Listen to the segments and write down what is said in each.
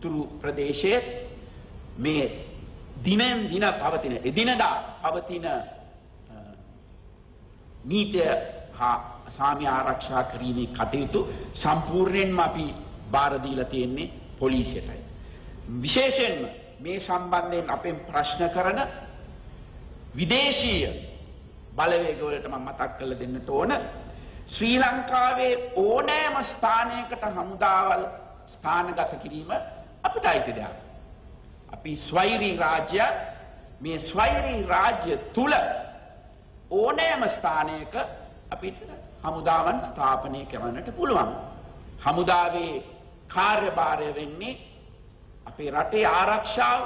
උතුරු ප්‍රදේශයේ මේ දිනෙන් දින පවතින එදිනදා පවතින නීතිය හා සාමය ආරක්ෂා කිරීමේ කටයුතු සම්පූර්ණයෙන්ම අපි බාර දීලා තියෙන්නේ පොලිසියටයි. විශේෂයෙන්ම මේ සම්බන්ධයෙන් අපෙන් ප්‍රශ්න කරන විදේශීය බලවේග වලට මම මතක් කරලා දෙන්නට ඕන ශ්‍රී ලංකාවේ ඕනෑම ස්ථානයකට හමුදාවල් ස්ථානගත කිරීම අපිට අයිති දෙයක්. අපි ස්වෛරී රාජ්‍ය මේ ස්වෛරී රාජ්‍ය තුල ඕනෑම ස්ථානයක අපිට හමුදාවන් ස්ථාපනය කරන්නට පුළුවන්. හමුදාවේ කාර්යභාරය වෙන්නේ අපේ රටේ ආරක්ෂාව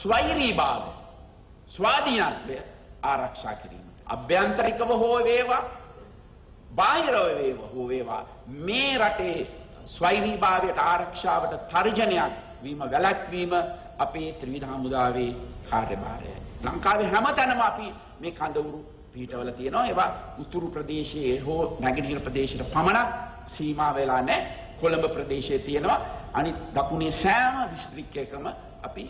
ස්වෛරීභාවය ස්වාධීනත්වය ආරක්ෂා කිරීම. අභ්‍යන්තරිකව හෝ වේවා බාහිරව හෝ වේවා මේ රටේ ස්වෛරීභාවයට ආරක්ෂාවට තර්ජනයක් වීම වැළැක්වීම අපේ ත්‍රිවිධ හමුදාවේ කාර්යභාරයයි. ලංකාවේ හැමතැනම අපි මේ කඳවුරු පිටවල තියෙනවා. ඒවා උතුරු ප්‍රදේශයේ හෝ නැගෙනහිර ප්‍රදේශයට පමණක් සීමා වෙලා නැහැ. කොළඹ ප්‍රදේශයේ තියෙනවා. අනිත් දකුණේ සෑම දිස්ත්‍රික්කයකම අපි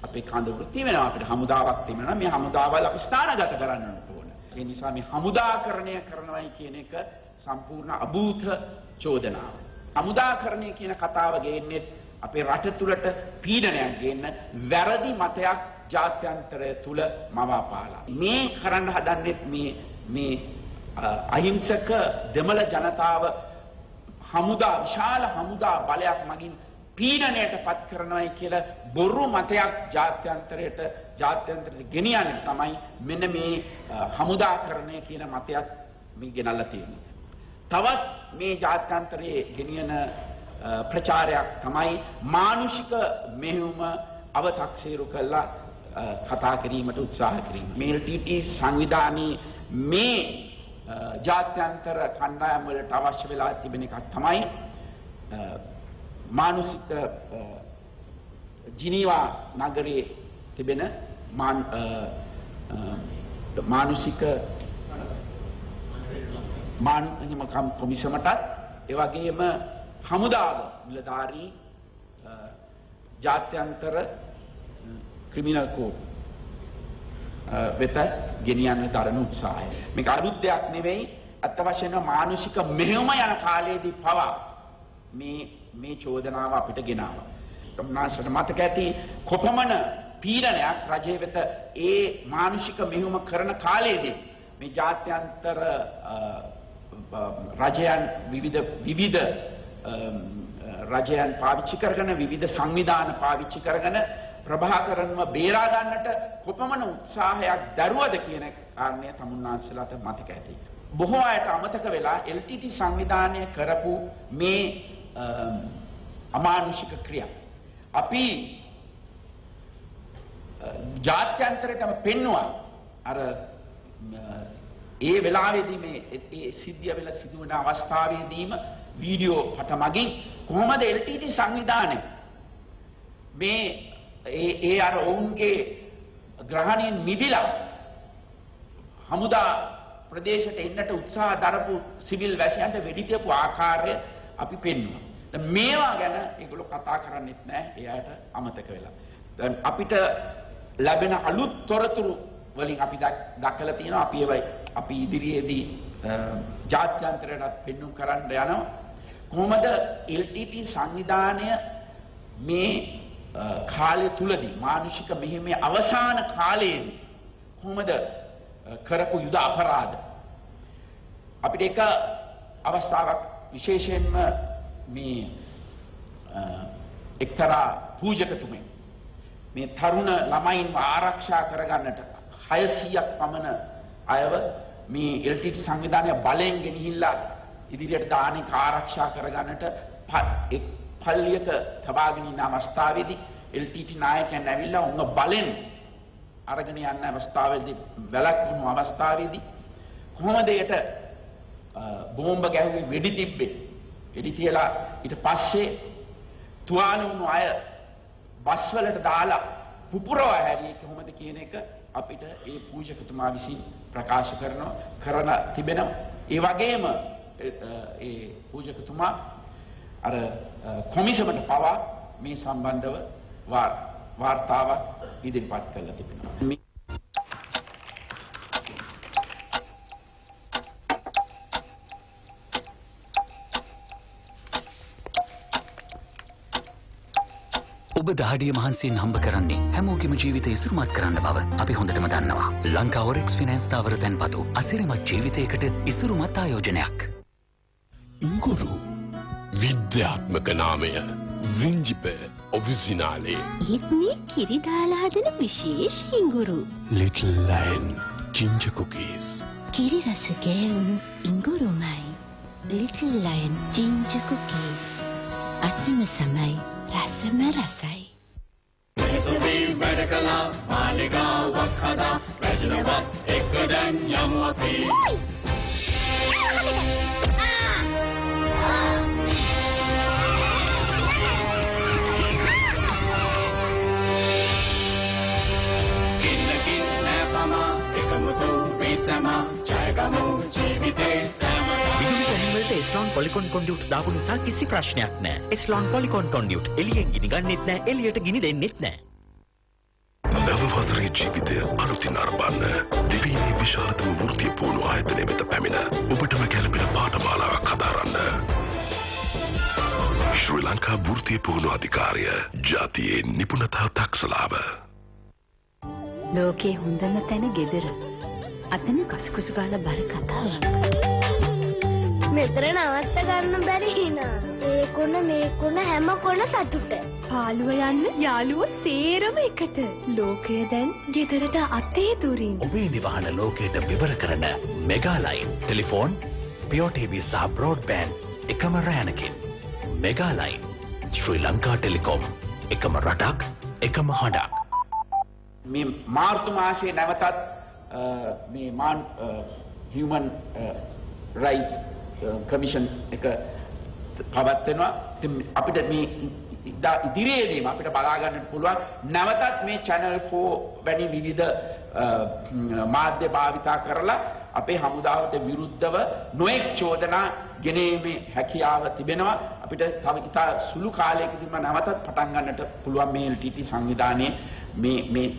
අපේ කඳවුරු තියෙනවා. අපිට හමුදාවක් තියෙනවා. මේ හමුදාවල් අපි ස්ථානගත කරන්න ඕන. ඒ නිසා මේ හමුදාකරණය කරනවායි කියන එක සම්පූර්ණ අභූත චෝදනාවක්. හමුදාකරණය කියන කතාව ගේන්නේ අපේ රට තුළට පීඩනයක් ගේන්න වැරදි මතයක් ජාත්‍යන්තරය තුල මවාපාලා. මේ කරන්න හදන්නේ මේ අහිංසක දෙමළ ජනතාව විශාල හමුදා බලයක් මගින් පීඩනයට පත් කරනවායි කියලා බොරු මතයක් ජාත්‍යන්තරයට ගෙනියන්නේ තමයි මෙන්න මේ හමුදාකරණය කියන මතයක් මේ ගෙනල්ලා තියෙන්නේ. තවත් මේ ජාත්‍යන්තරයේ ගෙනියන ප්‍රචාරයක් තමයි මානුෂික මෙහෙයුම අව탁සීරු කළා කතා කිරීමට උත්සාහ කිරීම. මේ LTT සංවිධානයේ මේ ජාත්‍යන්තර කණ්ඩායම් වලට අවශ්‍ය වෙලා තිබෙන එකක් තමයි මානුෂික ජිනීවා නගරයේ තිබෙන මානුෂික මානව කොමිසමටත් ඒ වගේම හමුදාව නිලධාරී ජාත්‍යන්තර ක්‍රිමිනල් කෝඩ් වෙත ගෙනියන්න දරන උත්සාහය. මේක අලුත් දෙයක් නෙවෙයි. අත් වශයෙන්ම මානුෂික මෙහෙයුම යන කාලයේදී පවා මේ චෝදනාව අපිට ගෙනාවා. තමුන්නාසට මතක ඇති කොපමණ පීඩනයක් රජයේ වෙත ඒ මානුෂික මෙහෙයුම කරන කාලයේදී මේ ජාත්‍යන්තර රජයන් විවිධ රජයන් පාවිච්චි කරගෙන විවිධ සංවිධාන පාවිච්චි කරගෙන ප්‍රභාකරන්ව බේරා ගන්නට කොපමණ උත්සාහයක් දරුවද කියන කාරණය තමුන්නාන්සලාට මතක ඇති. බොහෝ අයට අමතක වෙලා LTT සංවිධානය කරපු මේ අමානුෂික ක්‍රියා අපි ජාත්‍යන්තරයටම පෙන්නවා. අර ඒ වෙලාවේදී ඒ සිද්ධිය වෙලා සිදුවන අවස්ථාවේදීම වීඩියෝ පට මගින් කොහොමද LTT සංවිධානය මේ ඒ අර ඔවුන්ගේ ග්‍රහණයෙන් මිදිලා හමුදා ප්‍රදේශයට එන්නට උත්සාහ දරපු සිවිල් වැසියන්ට වෙඩි තියපු ආකාරය අපි පෙන්වනවා. දැන් මේවා ගැන ඒගොල්ලෝ කතා කරන්නේත් නැහැ. එයාට අමතක වෙලා. දැන් අපිට ලැබෙන අලුත් තොරතුරු වලින් අපි දක්වලා තියෙනවා. අපි ඉදිරියේදී ජාත්‍යන්තරයට පෙන්වුම් කරන්න යනවා. කොහොමද LTT සංවිධානය මේ කාලය තුලදී මානුෂික මෙහෙයුමේ අවසාන කාලයේදී කොහොමද කරපු යුද අපරාධ අපිට එක අවස්ථාවක් විශේෂයෙන්ම මේ එක්තරා පූජකතුමෙක් මේ තරුණ ළමයින්ව ආරක්ෂා කරගන්නට 600ක් පමණ අයව මේ LTT සංවිධානය බලෙන් ගෙනහිල්ලා ඉදිරියට දානෙක ආරක්ෂා කරගන්නට එක් පල්ලියක තබාගෙන ඉන්න අවස්ථාවේදී LTT නායකයන් ඇවිල්ලා උන්ව බලෙන් අරගෙන යන අවස්ථාවේදී වැළැක්වුණු අවස්ථාවේදී කොහොමද ඒට බෝම්බ ගැහුවේ වෙඩි තිබ්බේ වෙඩි තියලා ඊට පස්සේ තුවාල වුණු අය බස් වලට දාලා පුපුරවා හැරියේ කොහොමද කියන එක අපිට ඒ පූජකතුමා විසින් ප්‍රකාශ කරන තිබෙනවා. ඒ වගේම ඒ පූජකතුමා අර කොමිසමට පවා මේ සම්බන්ධව වාර්තාවක් ඉදිරිපත් කළා තිබෙනවා. ඔබ දහඩිය මහන්සියෙන් හම්බ කරන්නේ හැමෝගෙම ජීවිතය ඉසුරුමත් කරන්න බව අපි හොඳටම දන්නවා. ලංකා ඔරෙක්ස් ෆිනෑන්ස් තාවර තැන්පතු අසිරිමත් ජීවිතයකට ඉසුරුමත් ආයෝජනයක්. ඉංගුරු විද්‍යාත්මක නාමය විංජිප ඔරිජිනාලේ. ඒත් මේ කිරි දාලා හදන විශේෂ ඉංගුරු. Little Lion ginger cookies. කිරි රස ගෑවුණු ඉංගුරුමයි. Little Lion ginger cookies. අතිම සමයි රසම රසයි. මෙසවි වැඩ කළා මාලිගාවක් හදා වැජනවත් එක දැන් යමු අපි. කින්නකින් නැපම එකමුතු විසම ජයගමු ජීවිතේ වලට එස්ලොන් පොලිකොන් කොන්ඩියුට් දාපු නිසා කිසි ප්‍රශ්නයක් නැහැ. එස්ලොන් පොලිකොන් කොන්ඩියුට් එළියෙන් ගිනි ගන්නෙත් නැහැ, එළියට ගිනි දෙන්නෙත් නැහැ. නව වසරේ ජීවිතය අලුතින් අරඹන්න දිවයිනේ විශාලතම වෘත්තීය පුහුණු ආයතනය වෙත පැමිණ ඔබටම ගැළපෙන පාඨමාලාවක් හදාරන්න. ශ්‍රී ලංකා වෘත්තීය පුහුණු අධිකාරිය ජාතියේ නිපුණතා තක්සලාව. ලෝකේ හොඳම තැන ගෙදර. අතන කසුකුසු ගාලා බර කතාවක්. මෙතන නවත්ත ගන්න බැරි හිනා. ඒ කොන හැම කොන සතුට. පාළුව යන්න යාළුවෝ සේරම එකට. ලෝකය දැන් ගෙදරට අතේ දුරින්. ඔබේ නිවහන ලෝකයට විවර කරන මෙගා ලයින් ටෙලිෆෝන්, පියෝ ටීවී සහ බ්‍රෝඩ්බෑන්ඩ් එකම රෑනකින්. මෙගා ලයින් ශ්‍රී ලංකා ටෙලිකොම් එකම රටක් එකම හඬක්. මේ මාර්තු මාසයේ නැවතත් මේ human rights commission එක පවත්වනවා. අපිට මේ ඉදිරියේදීම අපිට බලා ගන්නට පුළුවන් නැවතත් මේ channel 4 වැනි විවිධ මාධ්‍ය භාවිතා කරලා අපේ හමුදාවට විරුද්ධව නොඑක් චෝදනා ගෙනීමේ හැකියාව තිබෙනවා. අපිට තව ඉතා සුළු කාලයකදීම නැවතත් පටන් ගන්නට පුළුවන් මේ LTT සංවිධානයේ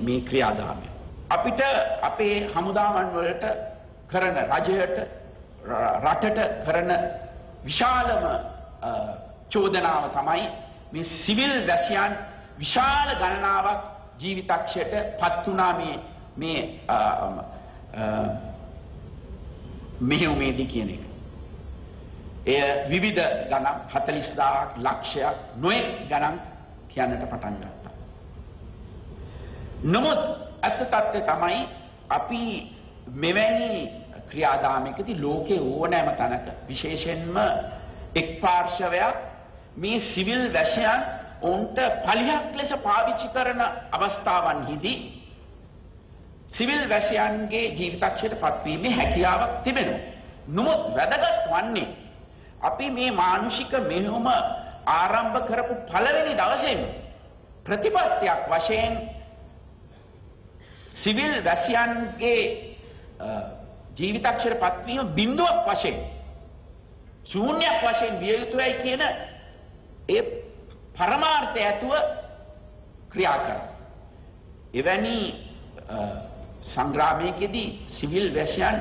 මේ ක්‍රියාදාමය. අපිට අපේ හමුදාවන් වලට කරන රජයට රටට කරන විශාලම චෝදනාව තමයි මේ සිවිල් වැසියන් විශාල ගණනාවක් ජීවිතක්ෂයට පත් වුණා මේ මෙහෙයුමේදී කියන එක. එය විවිධ ගණන් 40000ක් ලක්ෂයක් නොයෙක් ගණන් කියන්නට පටන් ගත්තා. නමුත් අත්‍ය තත්ත්වය තමයි අපි මෙවැනි ක්‍රියාදාමයකදී ලෝකේ ඕනෑම තැනක විශේෂයෙන්ම එක් පාර්ශවයක් මේ සිවිල් වැසියන් උන්ට පලියක් ලෙස පාවිච්චි කරන අවස්ථාවන්හිදී සිවිල් වැසියන්ගේ ජීවිතක්ෂයට පත්වීමේ හැකියාවක් තිබෙනවා. නමුත් වැදගත් වන්නේ අපි මේ මානුෂික මෙහෙයුම ආරම්භ කරපු පළවෙනි දවසේම ප්‍රතිපත්තියක් වශයෙන් සිවිල් වැසියන්ගේ ජීවිතක්ෂයට පත්වීම බිඳුවක් වශයෙන් ශූන්‍යයක් වශයෙන් විය යුතුයි කියන ඒ පරමාර්ථය ඇතුව ක්‍රියා කරනවා. එවැනි සංග්‍රාමයකදී සිවිල් වැසියන්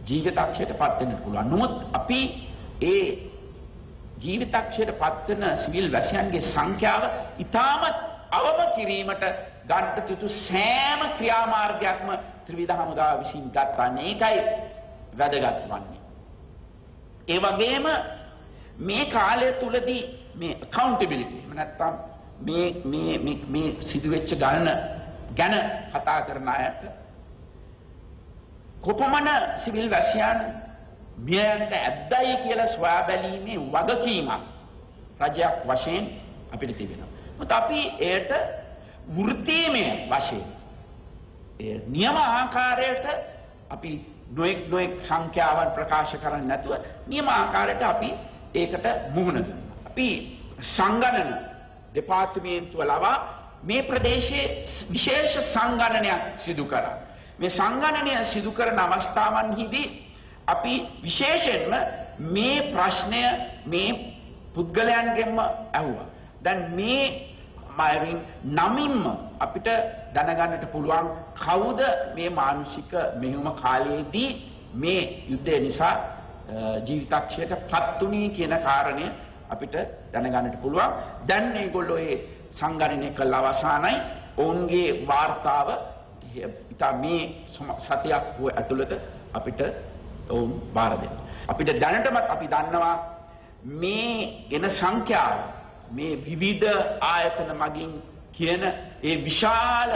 ජීවිතක්ෂයට පත් වෙන්න පුළුවන්. නමුත් අපි ඒ ජීවිතක්ෂයට පත් වෙන සිවිල් වැසියන්ගේ සංඛ්‍යාව ඉතාමත් අවම කිරීමට ගන්න යුතු සෑම ක්‍රියාමාර්ගයක්ම ත්‍රිවිධ හමුදාව විසින් ගත්තානේ. ඒකයි වැදගත් වන්නේ. ඒ වගේම මේ කාලය තුලදී මේ accountability නැත්නම් මේ සිදුවෙච්ච ගණන ගැන කතා කරන අයට කොපමණ සිවිල් වැසියන් මියයන්ට ඇද්දයි කියලා සොයා බැලීමේ වගකීමක් රජයක් වශයෙන් අපිට තිබෙනවා. මොකද අපි ඒට වෘත්තීමය වශයෙන් ඒ නියම ආකාරයට අපි නොඑක් සංඛ්‍යාවන් ප්‍රකාශ කරන්නේ නැතුව නියම ආකාරයට අපි ඒකට මුහුණ දෙනවා. අපි සංගණන දෙපාර්තමේන්තුව ලවා මේ ප්‍රදේශයේ විශේෂ සංගණනයක් සිදු කරා. මේ සංගණනය සිදු කරන අවස්ථාවන්හිදී අපි විශේෂයෙන්ම මේ ප්‍රශ්නය මේ පුද්ගලයන්ගෙන්ම ඇහුවා. දැන් මේ මයිරින් නමින්ම අපිට දැනගන්නට පුළුවන් කවුද මේ මානසික මෙහෙයුම කාලයේදී මේ යුද්ධය නිසා ජීවිතක්ෂයට පත් වුණේ කියන කාරණය අපිට දැනගන්නට පුළුවන්. දැන් මේගොල්ලෝ ඒ සංගණනය කළ අවසానයි ඔවුන්ගේ වාර්තාව ඉතා මේ සතියක් ඇතුළත අපිට ඔවුන් බාර දෙන්න. අපිට දැනටමත් අපි දන්නවා මේ එන සංඛ්‍යාව මේ විවිධ ආයතන මගින් කියන ඒ විශාල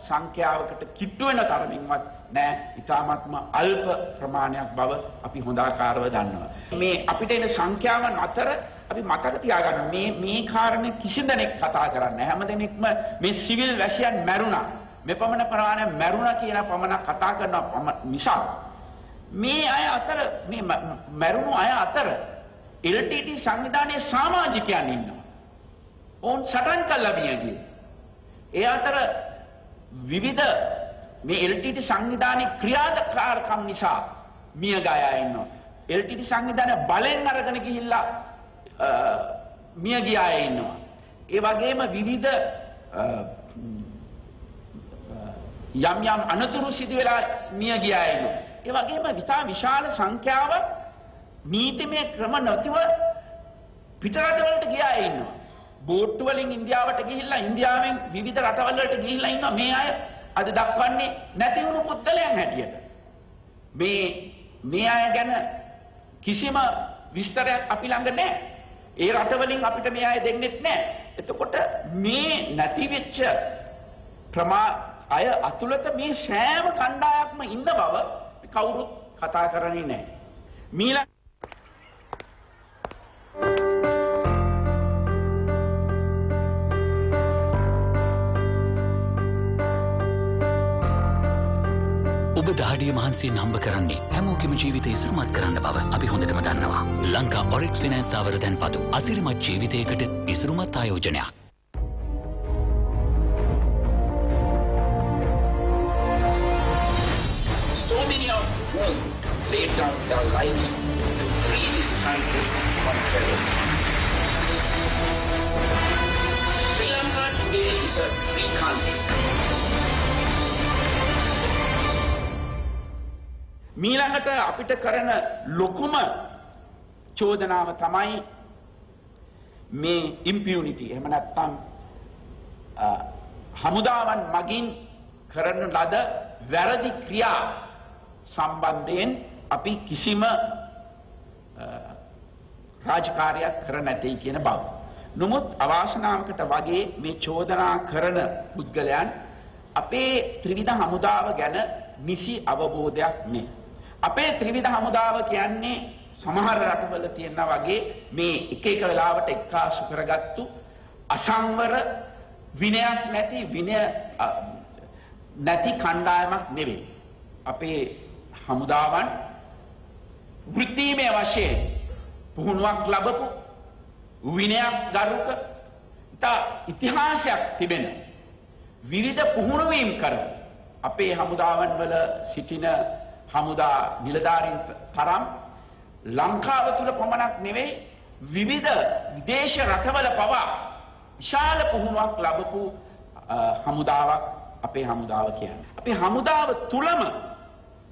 සංඛ්‍යාවකට කිට්ටු වෙන තරමින්වත් නෑ, ඉතාමත්ම අල්ප ප්‍රමාණයක් බව අපි හොඳ ආකාරව දන්නවා. මේ අපිට එන සංඛ්‍යාවන් අතර අපි මතක තියාගන්න මේ කාරණේ කිසි දෙනෙක් කතා කරන්නේ නැහැ. හැම දෙනෙක්ම මේ සිවිල් වැසියන් මැරුණා, මෙපමණ ප්‍රමාණයක් මැරුණා කියන පමණක් කතා කරනවා මිසක් මේ අය අතර මේ මැරුණු අය අතර LTT සංවිධානයේ සමාජිකයන් ඉන්නවා. ඔවුන් සටන් කළා මියගියේ. ඒ අතර විවිධ මේ LTT සංවිධානයේ ක්‍රියාකාරකම් නිසා මිය ගිය අය ඉන්නවා. LTT සංවිධානය බලෙන් අරගෙන ගිහිල්ලා මිය ගිය අය ඉන්නවා. ඒ වගේම විවිධ යම් අනතුරු සිදු වෙලා මිය ගිය අය ඉන්නවා. ඒ වගේම විශාල සංඛ්‍යාවක් නීතිමය ක්‍රම නැතිව පිටරටවලට ගිය අය ඉන්නවා. බෝට්ටු වලින් ඉන්දියාවට ගිහිල්ලා ඉන්දියාවෙන් විවිධ රටවල් වලට ගිහිල්ලා ඉන්නවා. මේ අය අද දක්වන්නේ නැති වුණු පුද්ගලයන් හැටියට. මේ අය ගැන කිසිම විස්තරයක් අපි ළඟ නැහැ. ඒ රටවලින් අපිට මේ අය දෙන්නෙත් නැහැ. එතකොට මේ නැති වෙච්ච අය අතුලත මේ සෑම කණ්ඩායමක්ම ඉන්න බව කවුරුත් කතා කරන්නේ නැහැ. ඔබ දහඩිය මහන්සියෙන් හම්බ කරන්නේ හැමෝගෙම ජීවිතය ඉස්මතු කරන්න බව අපි හොඳටම දන්නවා. ලංකා ඔරෙක්ස් ෆිනෑන්ස් තාවර දැන්පතු අසිරිමත් ජීවිතයකට ඉස්මතු ආයෝජනයක්. So many of us laid down their lives to free this country from terrorism. Sri Lanka today is a free country. මීළඟට අපිට කරන ලොකුම චෝදනාව තමයි මේ ඉම්පියුනිටි. එහෙම නැත්නම් හමුදාවන් මගින් කරන ලද වැරදි ක්‍රියා සම්බන්ධයෙන් අපි කිසිම රාජකාරියක් කර නැtei කියන බව. නමුත් අවාසනාවකට වගේ මේ චෝදනා කරන පුද්ගලයන් අපේ ත්‍රිවිධ හමුදාව ගැන නිසි අවබෝධයක් නැහැ. අපේ ත්‍රිවිධ හමුදාව කියන්නේ සමහර රටවල තියෙනා වගේ මේ එක වෙලාවට එක්කාසු කරගත්තු අසංවර විනයක් නැති කණ්ඩායමක් නෙවෙයි. අපේ හමුදාවන් වෘත්තීමය වශයෙන් පුහුණුවක් ලැබපු විනයක් ගරුක ඉතිහාසයක් තිබෙන විවිධ පුහුණුවීම් කරන අපේ හමුදාවන් වල සිටින හමුදා නිලධාරීන් තරම් ලංකාව තුල පමණක් නෙවෙයි විවිධ විදේශ රටවල පවා විශාල පුහුණුවක් ලැබපු හමුදාවක් අපේ හමුදාව කියන්නේ. අපේ හමුදාව තුලම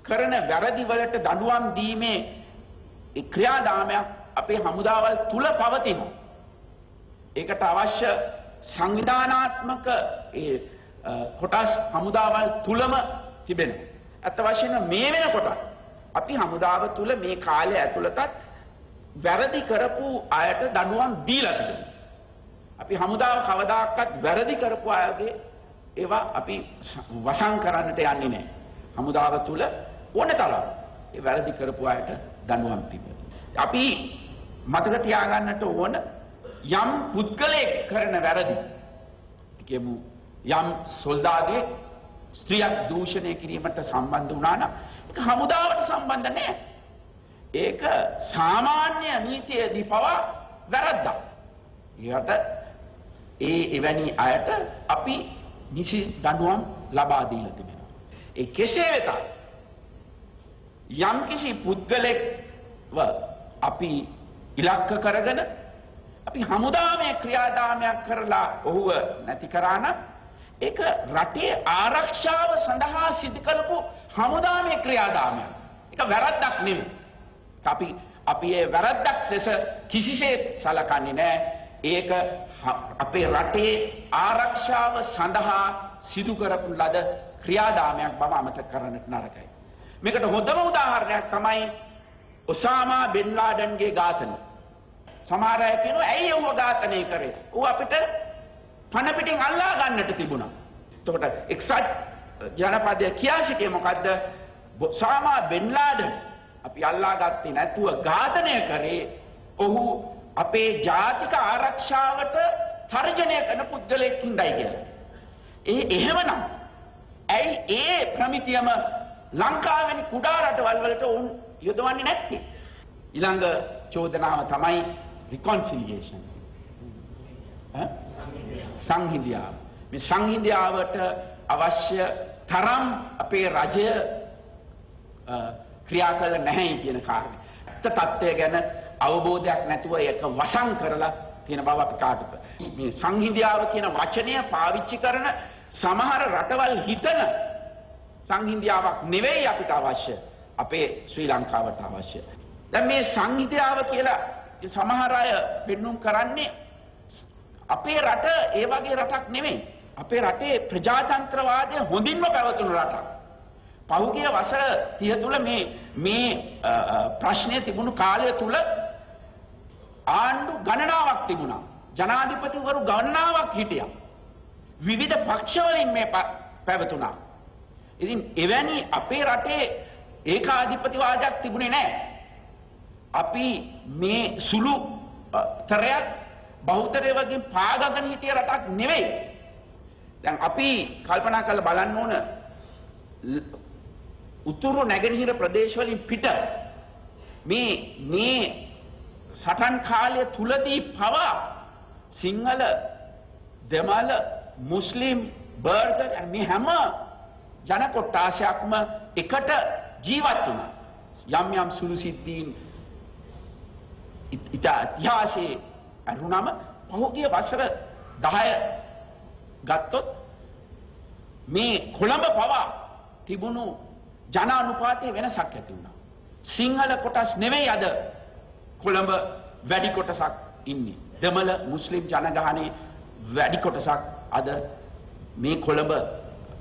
කරන වැරදි වලට දඬුවම් දීමේ ක්‍රියාදාමයක් අපේ හමුදාවල් තුල පවතිනවා. ඒකට අවශ්‍ය සංවිධානාත්මක කොටස් හමුදාවල් තුලම තිබෙනවා. අත් වශයෙන්ම මේ වෙනකොට අපි හමුදාව තුල මේ කාලය ඇතුළතත් වැරදි කරපු අයට දඬුවම් දීලා තිබෙනවා. අපි හමුදාව කවදාකවත් වැරදි කරපු අයගේ ඒවා අපි වසන් කරන්නට යන්නේ නැහැ. හමුදාව තුල ඕනතරම් ඒ වැරදි කරපු අයට දඬුවම් තිබෙනවා. අපි මතක තියාගන්නට ඕන යම් පුද්ගලයෙක් කරන වැරදි කියමු යම් සොල්දාදුවෙක් ස්ත්‍රියක් දූෂණය කිරීමට සම්බන්ධ වුණා නම් ඒක හමුදාවට සම්බන්ධ නැහැ. ඒක සාමාන්‍ය නීතියේදී පවා වැරද්දක්. ඊට එවැනි අයට අපි නිසි දඬුවම් ලබා දීලා තිබෙනවා. ඒ කෙසේ වෙතත් යම් කිසි පුද්ගලෙක්ව අපි ඉලක්ක කරගෙන අපි හමුදාමය ක්‍රියාදාමයක් කරලා ඔහුව නැති කරා නම් ඒක රටේ ආරක්ෂාව සඳහා සිදු කරපු හමුදාමය ක්‍රියාදාමයක්. ඒක වැරද්දක් නෙමෙයි. අපි ඒ වැරද්දක් ලෙස කිසිසේත් සලකන්නේ නැහැ. ඒක අපේ රටේ ආරක්ෂාව සඳහා සිදු කරපු ලද ක්‍රියාදාමයක් බව අමතක කරන්නට නරකයි. මේකට හොඳම උදාහරණයක් තමයි ඔසාමා බින් ලාඩන්ගේ ඝාතනය. සමහර අය කියනවා ඇයි ඌව ඝාතනය කරේ? ඌ අපිට පණ පිටින් අල්ලා ගන්නට තිබුණා. එතකොට එක්සත් ජනපදයේ කියා සිටියේ මොකද්ද? ඔසාමා බින් ලාඩන් අපි අල්ලා ගත්තේ නැතුව ඝාතනය කරේ ඔහු අපේ ජාතික ආරක්ෂාවට තර්ජනය කරන පුද්ගලයෙක් හින්දායි කියලා. එහෙමනම් ඇයි ඒ ප්‍රමිතියම ලංකාවේ කුඩා රටවල් වලට උන් යොදවන්නේ නැත්තේ? ඊළඟ චෝදනාව තමයි රිකොන්සිලියේෂන්. සංහිඳියාව. මේ සංහිඳියාවට අවශ්‍ය තරම් අපේ රජය ක්‍රියා කළ නැහැ කියන කාරණය. ඇත්ත තත්ත්වය ගැන අවබෝධයක් නැතුව ඒක වසන් කරලා තියෙන බව අපි කාටද. මේ සංහිඳියාව කියන වචනය පාවිච්චි කරන සමහර රටවල් හිතන සංහිඳියාවක් නෙවෙයි අපිට අවශ්‍ය. අපේ ශ්‍රී ලංකාවට අවශ්‍ය. දැන් මේ සංහිඳියාව කියලා සමහර අය පෙන්눔 කරන්නේ අපේ රට ඒ වගේ රටක් නෙවෙයි. අපේ රටේ ප්‍රජාතන්ත්‍රවාදය හොඳින්ම පැවතුණු රටක්. පහුගිය වසර 30 තුල මේ ප්‍රශ්නය තිබුණු කාලය තුල ආණ්ඩු ගණනාවක් තිබුණා. ජනාධිපතිවරු ගණනාවක් හිටියා. විවිධ පක්ෂවලින් මේ පැවතුණා. ඉතින් එවැනි අපේ රටේ ඒකාධිපතිවාදයක් තිබුණේ නැහැ. අපි මේ සුළු තරයක් බහුතරය වගේ පාගගෙන හිටිය රටක් නෙවෙයි. දැන් අපි කල්පනා කරලා බලන්න ඕන උතුරු නැගෙනහිර ප්‍රදේශවලින් පිට මේ සටන් කාලය තුලදී පවා සිංහල දෙමළ මුස්ලිම් බර්ගර් මේ හැම ජන කොට්ටාසයක්ම එකට ජීවත් වුණා. යම් සුළු සිද්ධීන් ඉතිහාසයේ අරුණම පහුගිය වසර 10 ගත්තොත් මේ කොළඹ පවා තිබුණු ජන අනුපාතයේ වෙනසක් ඇති වුණා. සිංහල කොටස් නෙවෙයි අද කොළඹ වැඩි කොටසක් ඉන්නේ. දෙමළ මුස්ලිම් ජනගහනයේ වැඩි කොටසක් අද මේ කොළඹ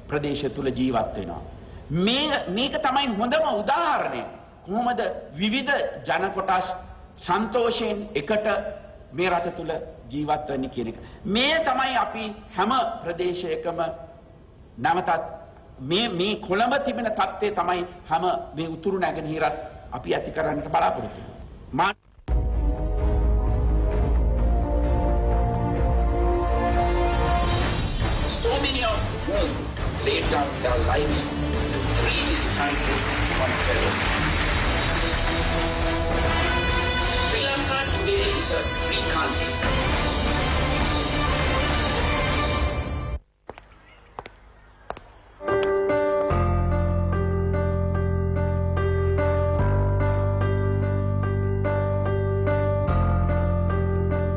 ප්‍රදේශය තුල ජීවත් වෙනවා. මේක තමයි හොඳම උදාහරණය. කොහොමද විවිධ ජන කොටස් සන්තෝෂයෙන් එකට මේ රට තුල ජීවත් වෙන්නේ කියන එක. මේ තමයි අපි හැම ප්‍රදේශයකම නැවතත් මේ කොළඹ තිබෙන தත්ත්වය තමයි හැම මේ උතුරු නැගෙනහිරත් අපි ඇති කරන්නට බලාපොරොත්තු වෙන්නේ. So many of whom laid down their lives to free this country from terrorism. Sri Lanka today is a free country.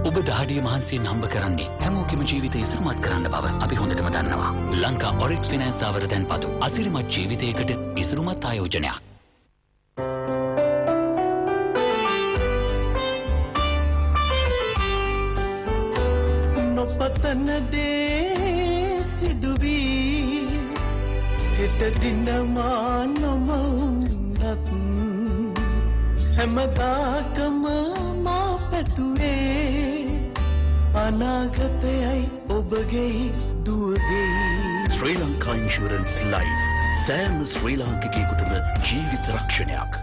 ඔබ දහඩිය මහන්සියෙන් හම්බ කරන්නේ හැමෝගෙම ජීවිතය ඉස්මතු කරන්න බව අපි හොඳටම දන්නවා. ලංකා ඔරෙක්ස් ෆිනෑන්ස් තාවර තැන්පතු අසිරිමත් ජීවිතයකට ඉස්මතු ආයෝජනයක්. නොපතන දේ සිදුවී හෙට දිනමා නොමවුනත් හැමදාකම මා පැතුවේ අනාගතයයි ඔබගේ දුවගේ. ශ්‍රී ලංකා ඉන්ෂුරන්ස් ලයිෆ් සෑම ශ්‍රී ලාංකිකයෙකුටම ජීවිත රක්ෂණයක්.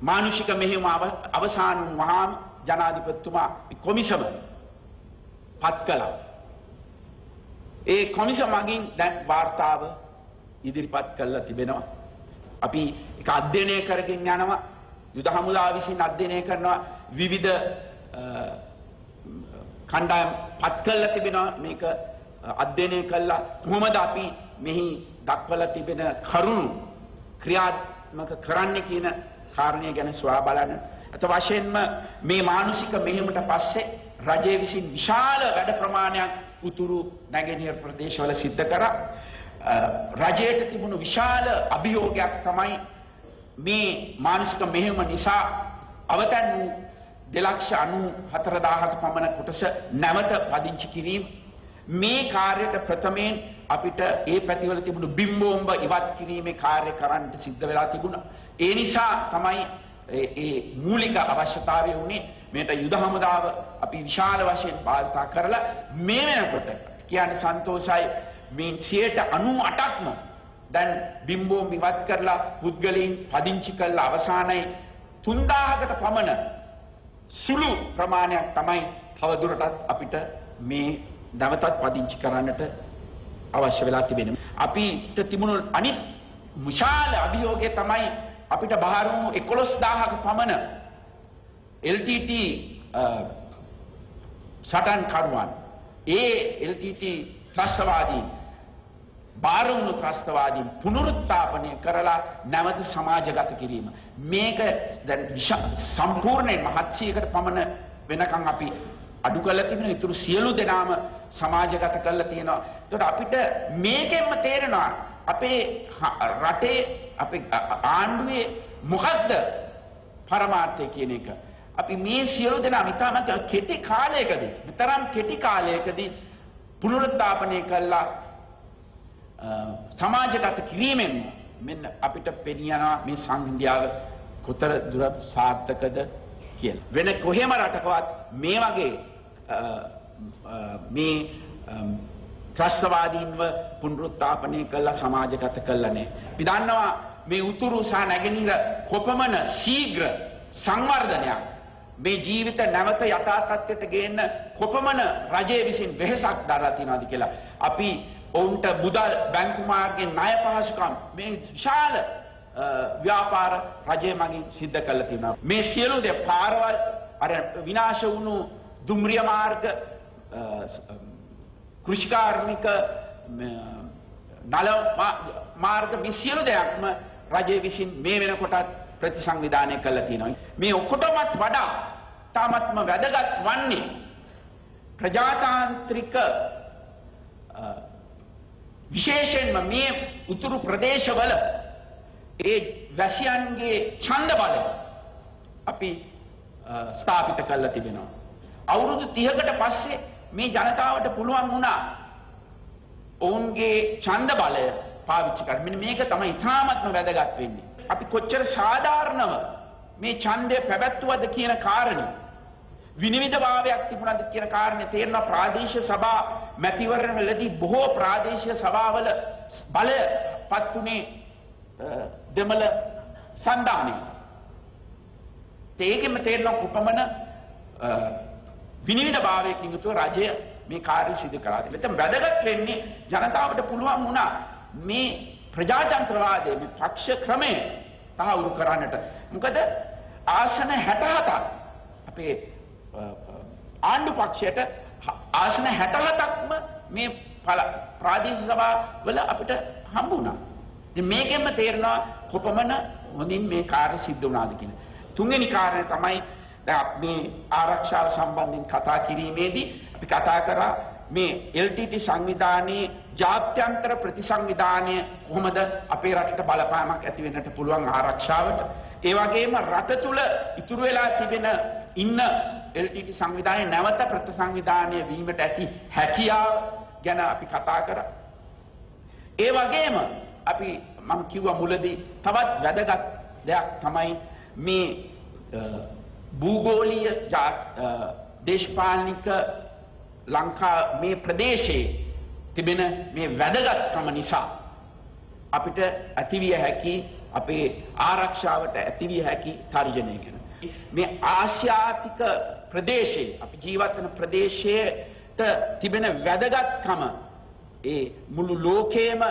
මානුෂික මෙහෙයුම අවසාන වුණාම ජනාධිපතිතුමා කොමිසම පත් කළා. ඒ කොමිසම මගින් දැන් වාර්තාව ඉදිරිපත් කළා තිබෙනවා. අපි ඒක අධ්‍යයනය කරගෙන යනවා. යුද හමුදාව විසින් අධ්‍යයනය කරනවා විවිධ කණ්ඩායම් පත් කළා තිබෙනවා. මේක අධ්‍යයනය කළා කොහොමද අපි මෙහි දක්වලා තිබෙන කරුණු ක්‍රියාත්මක කරන්නේ කියන කාරණය ගැන සොයා බලන්න. අත වශයෙන්ම මේ මානසික මෙහෙයුමට පස්සේ රජයේ විසින් විශාල වැඩ ප්‍රමාණයක් උතුරු නැගෙනහිර ප්‍රදේශවල සිද්ධ කරා. රජයට තිබුණු විශාල අභියෝගයක් තමයි මේ මානසික මෙහෙයුම නිසා අවතන් වූ 2,94,000ක පමණ කොටස නැවත පදිංචි කිරීම. මේ කාර්යයට ප්‍රථමයෙන් අපිට ඒ පැතිවල තිබුණු බිම්බෝම්බ ඉවත් කිරීමේ කාර්ය කරන්න සිද්ධ වෙලා තිබුණා. ඒ නිසා තමයි ඒ මූලික අවශ්‍යතාවය වුණේ මේට යුද හමුදාව අපි විශාල වශයෙන් භාවිතා කරලා මේ වෙනකොට කියන්නේ සන්තෝෂයි මේ 98%ක්ම දැන් බිම්බෝම්බ ඉවත් කරලා පුද්ගලයන් පදිංචි කරලා අවසానයි 3000කට පමණ සුළු ප්‍රමාණයක් තමයි තවදුරටත් අපිට මේ නැවතත් පදිංචි කරන්නට අවශ්‍ය වෙලා තිබෙනවා. අපිට තිබුණු අනිත් විශාල අභියෝගය තමයි අපිට බාර වූ 11000ක පමණ LTT සටන්කරුවන් ඒ LTT ත්‍රස්තවාදීන් බාර වුණු ත්‍රස්තවාදීන් පුනරුත්ථාපනය කරලා නැවත සමාජගත කිරීම. මේක දැන් සම්පූර්ණයෙන් මහත්සියකට පමණ වෙනකන් අපි අඩු කරලා තිබෙනවා. ඊටු සියලු දෙනාම සමාජගත කරලා තියෙනවා. ඒකට අපිට මේකෙන්ම තේරෙනවා අපේ රටේ අපේ ආණ්ඩුවේ මොකද්ද පරමාර්ථය කියන එක. අපි මේ සියලු දෙනා ඉතාමත් කෙටි කාලයකදී විතරම් කෙටි කාලයකදී පුනරුත්ථාපනය කළා සමාජගත කිරීමෙන් මෙන්න අපිට පෙනියනවා මේ සංහිඳියාව කොතර දුර සාර්ථකද කියලා. වෙන කොහෙම රටකවත් මේ වගේ මේ ත්‍රස්තවාදීන්ව පුනරුත්ථාපනය කළා සමාජගත කළා නේ. අපි දන්නවා මේ උතුරු සහ නැගෙනහිර කොපමණ ශීඝ්‍ර සංවර්ධනයක් මේ ජීවිත නැවත යථා තත්ත්වයට ගේන්න කොපමණ රජයේ විසින් වෙහෙසක් දරලා තියෙනවද කියලා. අපි ඔවුන්ට මුදල් බැංකු මාර්ගයෙන් ණය පහසුකම් මේ විශාල ව්‍යාපාර රජය මගින් සිද්ධ කරලා තියෙනවා. මේ සියලු දේ පාරවල් අර විනාශ වුණු දුම්රිය මාර්ග කෘෂිකාර්මික නල මාර්ග මේ සියලු දෙයක්ම රජය විසින් මේ වෙනකොටත් ප්‍රතිසංවිධානය කරලා තියෙනවා. මේ ඔක්කොටමත් වඩා තාමත්ම වැදගත් වන්නේ ප්‍රජාතාන්ත්‍රික විශේෂයෙන්ම මේ උතුරු ප්‍රදේශවල ඒ වැසියන්ගේ ඡන්ද බලය අපි ස්ථාපිත කරලා තිබෙනවා. අවුරුදු 30කට පස්සේ මේ ජනතාවට පුළුවන් වුණා ඔවුන්ගේ ඡන්ද බලය පාවිච්චි කරන්න. මෙන්න මේක තමයි ඉතාමත්ම වැදගත් වෙන්නේ. අපි කොච්චර සාධාරණව මේ ඡන්දය පැවැත්වුවද කියන කාරණේ විනිවිදභාවයක් තිබුණාද කියන කාරණේ තේරෙනවා. ප්‍රාදේශීය සභා මැතිවරණවලදී බොහෝ ප්‍රාදේශීය සභාවල බලපත් උනේ දෙමළ සන්ධානය. ඒකෙම තේරෙනවා කොපමණ විනිවිදභාවයකින් යුතුව රජය මේ කාර්ය සිදු කරාද. මෙතන වැදගත් වෙන්නේ ජනතාවට පුළුවන් වුණා මේ ප්‍රජාතන්ත්‍රවාදයේ මේ පක්ෂ ක්‍රමය තහවුරු කරන්නට. මොකද ආසන 67ක් අපේ ආණ්ඩු පක්ෂයට ආසන 67ක්ම මේ ප්‍රාදේශීය සභාවල අපිට හම්බ වුණා. ඉතින් මේකෙන්ම තේරෙනවා කොපමණ හොඳින් මේ කාර්ය සිද්ධ වුණාද කියන. තුන්වෙනි කාරණය තමයි දැන් මේ ආරක්ෂාව සම්බන්ධයෙන් කතා කිරීමේදී අපි කතා කරා මේ LTT සංවිධානයේ ජාත්‍යන්තර ප්‍රතිසංවිධානය කොහොමද අපේ රටට බලපෑමක් ඇති වෙන්නට පුළුවන් ආරක්ෂාවට. ඒ වගේම රට තුල ඉතුරු වෙලා තිබෙන ඉන්න LTT සංවිධානයේ නැවත ප්‍රතිසංවිධානය වීමට ඇති හැකියාව ගැන අපි කතා කරා. ඒ වගේම අපි මම කිව්වා මුලදී තවත් වැදගත් දෙයක් තමයි මේ භූගෝලීය දේශපාලනික ලංකා මේ ප්‍රදේශයේ තිබෙන මේ වැදගත්කම නිසා අපිට ඇතිවිය හැකි අපේ ආරක්ෂාවට ඇතිවිය හැකි තර්ජනය ගැන. මේ ආසියාතික ප්‍රදේශයේ අපි ජීවත් වෙන ප්‍රදේශයට තිබෙන වැදගත්කම ඒ මුළු ලෝකයේම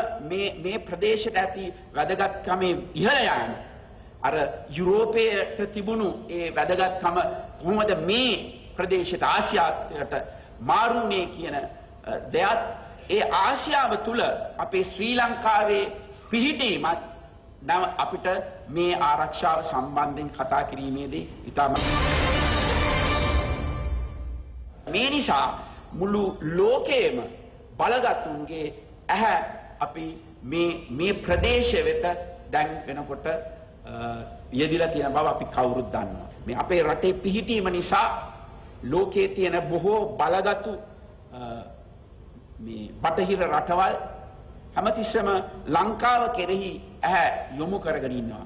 මේ ප්‍රදේශයට ඇති වැදගත්කමේ ඉහළ යෑම අර යුරෝපයට තිබුණු ඒ වැදගත්කම කොහොමද මේ ප්‍රදේශයට ආසියාවට මාරුනේ කියන දෙයක් ඒ ආසියාව තුල අපේ ශ්‍රී ලංකාවේ පිහිටීමත් නම් අපිට මේ ආරක්ෂාව සම්බන්ධයෙන් කතා කිරීමේදී ඉතාම මේ නිසා මුළු ලෝකයේම බලගතුන්ගේ ඇහැ අපි මේ ප්‍රදේශය වෙත දැන් වෙනකොට යෙදිලා තියෙන බව අපි කවුරුත් දන්නවා. මේ අපේ රටේ පිහිටීම නිසා ලෝකයේ තියෙන බොහෝ බලගතු මේ බටහිර රටවල් හැමතිස්සෙම ලංකාව කෙරෙහි ඇහැ යොමු කරගෙන ඉන්නවා.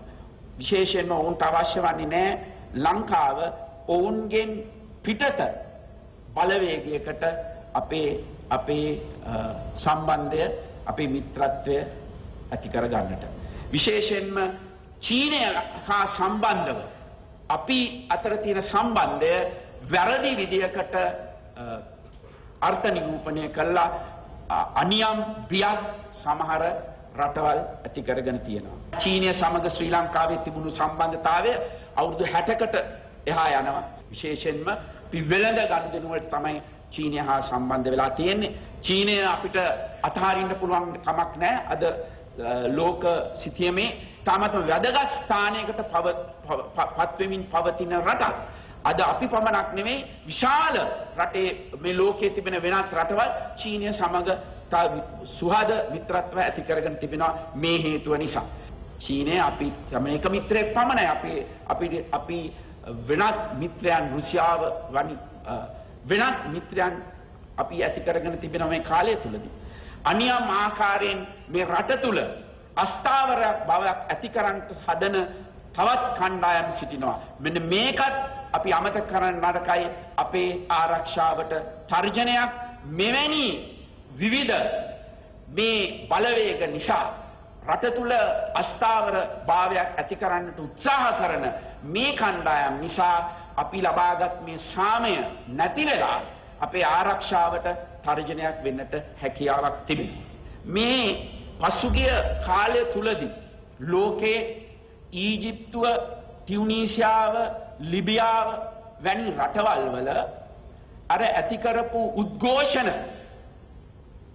විශේෂයෙන්ම ඔවුන්ට අවශ්‍ය වන්නේ නැහැ ලංකාව ඔවුන්ගෙන් පිටත බලවේගයකට අපේ සම්බන්ධය අපේ මිත්‍රත්වය ඇති කර ගන්නට. විශේෂයෙන්ම චීනය හා සම්බන්ධව අපි අතර තියෙන සම්බන්ධය වැරදි විදියකට අර්ථ නිරූපණය කළා අනියම් බියක් සමහර රටවල් ඇති කරගෙන තියෙනවා. චීනය සමග ශ්‍රී ලංකාවේ තිබුණු සම්බන්ධතාවය අවුරුදු 60කට එහා යනවා. විශේෂයෙන්ම අපි වෙළඳ ගනුදෙනු වලට තමයි චීනය හා සම්බන්ධ වෙලා තියෙන්නේ. චීනය අපිට අතහරින්න පුළුවන් කමක් නැහැ. අද ලෝක සිතියමේ තාමත් වැදගත් ස්ථානයකට පත් වෙමින් පවතින රටක්. අද අපි පමණක් නෙමෙයි විශාල රටේ මේ ලෝකයේ තිබෙන වෙනත් රටවල් චීනය සමග සුහද මිත්‍රත්ව ඇති කරගෙන තිබෙනවා මේ හේතුව නිසා. චීනය අපි එක මිත්‍රයෙක් පමණයි අපි වෙනත් මිත්‍රයන් රුසියාව වැනි වෙනත් මිත්‍රයන් අපි ඇති කරගෙන තිබෙන මේ කාලය තුලදී අනියම් ආකාරයෙන් මේ රට තුල අස්ථාවර බවක් ඇති කරන්නට හදන තවත් කණ්ඩායම් සිටිනවා. මෙන්න මේකත් අපි අමතක කරන්න නරකයි. අපේ ආරක්ෂාවට තර්ජනයක් මෙවැනි විවිධ මේ බලවේග නිසා රට තුල අස්ථාවර භාවයක් ඇති කරන්නට උත්සාහ කරන මේ කණ්ඩායම් නිසා අපි ලබාගත් මේ සාමය නැති වෙලා අපේ ආරක්ෂාවට තර්ජනයක් වෙන්නට හැකියාවක් තිබෙනවා. මේ පසුගිය කාලය තුලදී ලෝකේ ඊජිප්තුව, ටියුනීසියාව, ලිබියාව වැනි රටවල් වල අර ඇති කරපු උද්ඝෝෂණ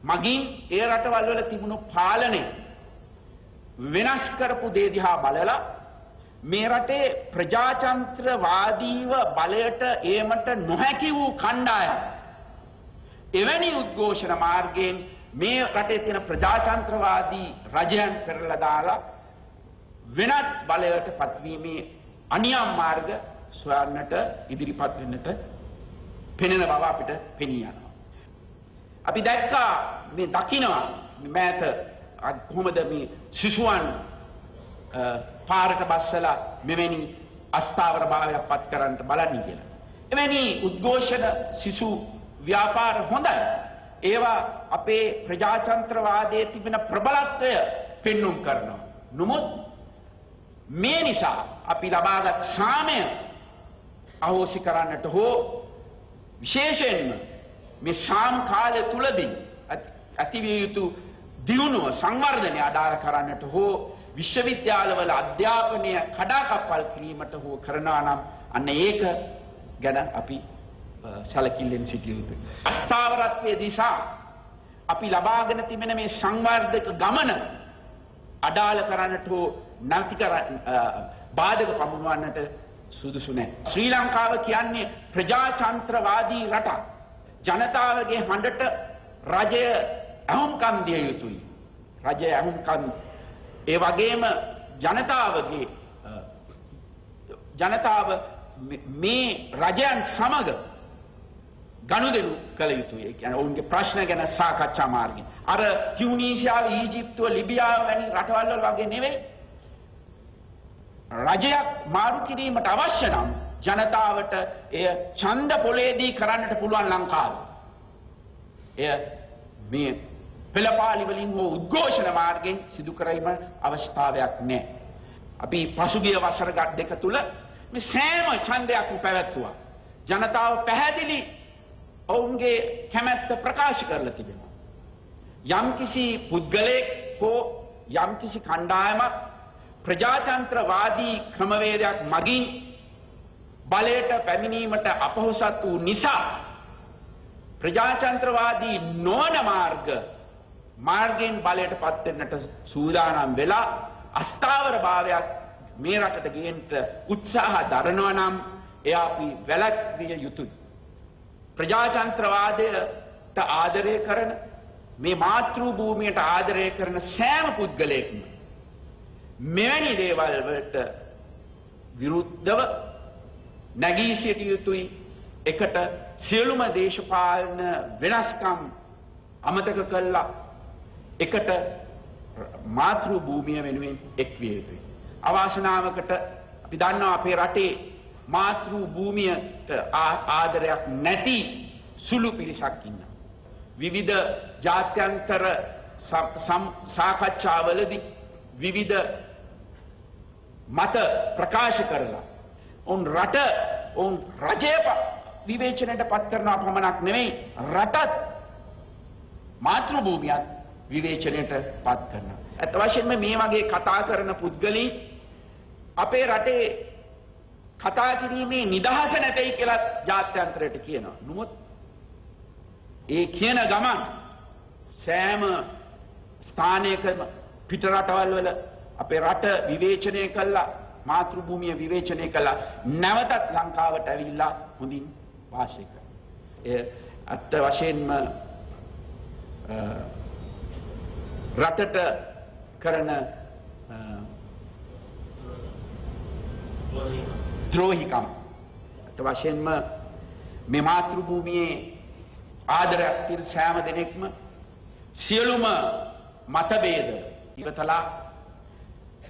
මගින් ඒ රටවල් වල තිබුණු පාලනය වෙනස් කරපු දේ දිහා බලලා මේ රටේ ප්‍රජාතන්ත්‍රවාදීව බලයට ඒමට නොහැකි වූ කණ්ඩායම් එවැනි උද්ඝෝෂණ මාර්ගයෙන් මේ රටේ තියෙන ප්‍රජාතන්ත්‍රවාදී රජයන් පෙරලා දාලා වෙනත් බලයට පත්වීමේ අනියම් මාර්ග සොයන්නට ඉදිරිපත් වෙන්නට පෙනෙන බව අපිට පෙනී යනවා. අපි දැක්කා මේ දකින්නවා මෑත කොහොමද මේ සිසුවන් පාරට බස්සලා මෙවැනි අස්ථාවර භාවයක් පත් කරන්නට බලන්නේ කියලා. එවැනි උද්ඝෝෂණ සිසු ව්‍යාපාර හොඳයි. ඒවා අපේ ප්‍රජාතන්ත්‍රවාදයේ තිබෙන ප්‍රබලත්වය පෙන්눔 කරනවා. නමුත් මේ නිසා අපි ලබාගත් සාමය අහෝසි කරන්නට හෝ විශේෂයෙන්ම මේ සාම කාලය තුලදී ඇතිවිය යුතු දියුණුව සංවර්ධනය අඩාල කරන්නට හෝ විශ්වවිද්‍යාලවල අධ්‍යාපනය කඩාකප්පල් කිරීමට හෝ කරනවා නම් අන්න ඒක ගැන අපි සැලකිල්ලෙන් සිටිය යුතුයි. අස්ථාවරත්වයේ දිසා අපි ලබාගෙන තිබෙන මේ සංවර්ධක ගමන අඩාල කරන්නට හෝ නැති කර බාධක පමුණවන්නට සුදුසු නැහැ. ශ්‍රී ලංකාව කියන්නේ ප්‍රජාතන්ත්‍රවාදී රටක්. ජනතාවගේ හඬට රජය අහුම්කම් දිය යුතුයි. රජය අහුම්කම් ඒ වගේම ජනතාව මේ රජයන් සමග ගනුදෙනු කළ යුතුයි. ඒ කියන්නේ ඔවුන්ගේ ප්‍රශ්න ගැන සාකච්ඡා මාර්ගයෙන්. අර ටියුනීසියාව, ඊජිප්තුව, ලිබියාව වැනි රටවල් වල වගේ නෙවෙයි. රජයක් මාරු කිරීමට අවශ්‍ය නම් ජනතාවට එය ඡන්ද පොලේදී කරන්නට පුළුවන් ලංකාව. එය මේ පෙළපාලි වලින් හෝ උද්ඝෝෂණ මාර්ගයෙන් සිදු කිරීම අවශ්‍යතාවයක් නැහැ. අපි පසුගිය වසර දෙක තුල මේ සෑම ඡන්දයක්ම පැවැත්වුවා. ජනතාව පැහැදිලි ඔවුන්ගේ කැමැත්ත ප්‍රකාශ කරලා තිබෙනවා. යම්කිසි පුද්ගලයෙක් හෝ යම්කිසි කණ්ඩායමක් ප්‍රජාතන්ත්‍රවාදී ක්‍රමවේදයක් මගින් බලයට පැමිණීමට අපහසුත් වූ නිසා ප්‍රජාතන්ත්‍රවාදී නොවන මාර්ගයෙන් බලයට පත් වෙන්නට සූදානම් වෙලා අස්ථාවරභාවයක් මේ රටට ගේන්න උත්සාහ දරනවා නම් එය අපි වැළැක්විය යුතුයි. ප්‍රජාතන්ත්‍රවාදයට ආදරය කරන මේ මාතෘ භූමියට ආදරය කරන සෑම පුද්ගලයෙක්ම මෙවැනි දේවල් වලට විරුද්ධව නැගී සිටිය යුතුයි. එකට සියලුම දේශපාලන වෙනස්කම් අමතක කළා එකට මාතෘ භූමිය වෙනුවෙන් එක්විය යුතුයි. අවාසනාවකට අපි දන්නවා අපේ රටේ මාතෘ භූමියට ආදරයක් නැති සුළු පිරිසක් ඉන්නවා. විවිධ ජාත්‍යන්තර සාකච්ඡාවලදී විවිධ මත ප්‍රකාශ කරලා උන් රජය විවේචනයට පත් කරනවා පමණක් නෙවෙයි රටත් මාතෘ භූමියත් විවේචනයට පත් කරනවා. අත් වශයෙන්ම මේ වගේ කතා කරන පුද්ගලයන් අපේ රටේ කතා කිරීමේ නිදහස නැtei කියලා ජාත්‍යන්තරයට කියනවා. නමුත් ඒ කියන ගමන් සෑම ස්ථානයකම පිට රටවල් වල අපේ රට විවේචනය කළා මාතෘ භූමිය විවේචනය කළා නැවතත් ලංකාවට ඇවිල්ලා හොඳින් වාසය කරනවා. ඒ අත් වශයෙන්ම රටට කරන ද්‍රෝහිකම් අත් වශයෙන්ම මේ මාතෘ භූමියේ ආදරයක් තියෙන සෑම දෙනෙක්ම සියලුම මතභේද ඉවතලා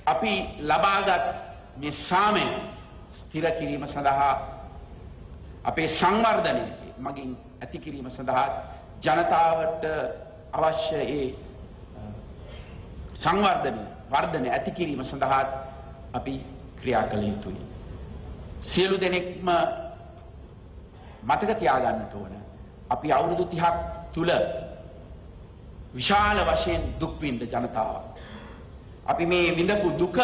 අපි ලබාගත් මේ සාමය ස්ථිර කිරීම සඳහා අපේ සංවර්ධනය මගින් ඇති කිරීම සඳහා ජනතාවට අවශ්‍ය ඒ වර්ධනය ඇති කිරීම සඳහා අපි ක්‍රියා කළ යුතුයි. සියලු දෙනෙක්ම මතක තියාගන්නට ඕන අපි අවුරුදු 30ක් තුල විශාල වශයෙන් දුක් විඳ ජනතාව. අපි මේ විඳපු දුක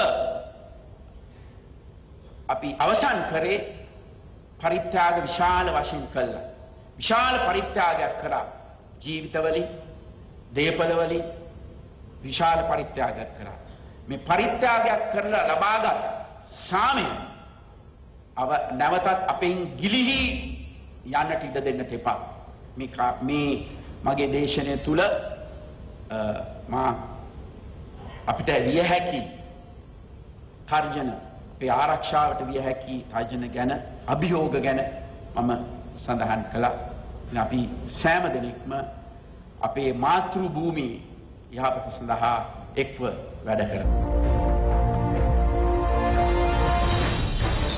අපි අවසන් කරේ පරිත්‍යාග විශාල වශයෙන් කළා. විශාල පරිත්‍යාගයක් කරා. ජීවිතවලින්, දේපලවලින් විශාල පරිත්‍යාගයක් කරා. මේ පරිත්‍යාගයක් කරලා ලබාගත් සාමය නැවතත් අපෙන් ගිලිහි යන්නට ඉඩ දෙන්න එපා. මේ මගේ දේශනය තුල මා අපිට විය හැකි තර්ජන අපේ ආරක්ෂාවට විය හැකි තර්ජන ගැන අභියෝග ගැන මම සඳහන් කළා. අපි සෑම දෙනෙක්ම අපේ මාතෘ භූමියේ යහපත සඳහා එක්ව වැඩ කරමු.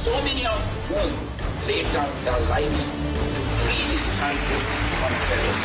So many of us laid down their lives to free this country from terror.